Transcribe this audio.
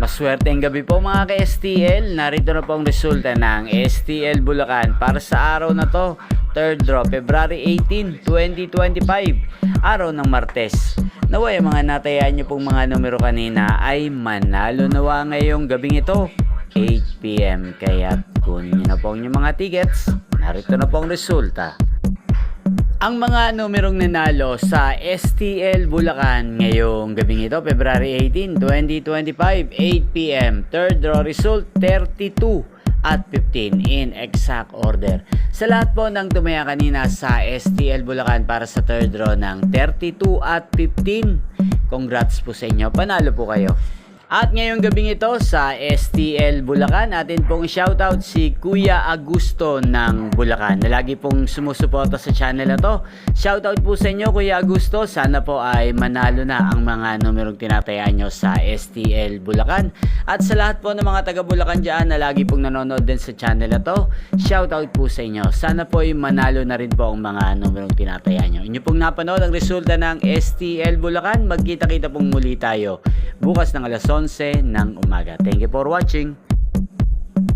Maswerteng gabi po mga ka-STL. Narito na po ang resulta ng STL Bulacan para sa araw na to. Third draw, February 18, 2025. Araw ng Martes. Naway mga natayaan nyo pong mga numero kanina ay manalo nawa ngayong gabing ito, 8 PM. Kaya kunin nyo na po ang inyong mga tickets. Narito na po ang resulta. Ang mga numerong nanalo sa STL Bulacan ngayong gabing ito, February 18, 2025, 8 PM. Third draw result, 32 at 15 in exact order. Sa lahat po ng tumaya kanina sa STL Bulacan para sa third draw ng 32 at 15, congrats po sa inyo. Panalo po kayo. At ngayong gabing ito sa STL Bulacan, atin pong shoutout si Kuya Augusto ng Bulacan na lagi pong sumusuporta sa channel na to. Shoutout po sa inyo Kuya Augusto, sana po ay manalo na ang mga numerong tinatayaan nyo sa STL Bulacan. At sa lahat po ng mga taga Bulacan dyan na lagi pong nanonood din sa channel na to, shoutout po sa inyo. Sana po ay manalo na rin po ang mga numerong tinatayaan nyo. Inyo pong napanood ang resulta ng STL Bulacan. Magkita-kita pong muli tayo bukas ng alas 11 ng umaga. Thank you for watching.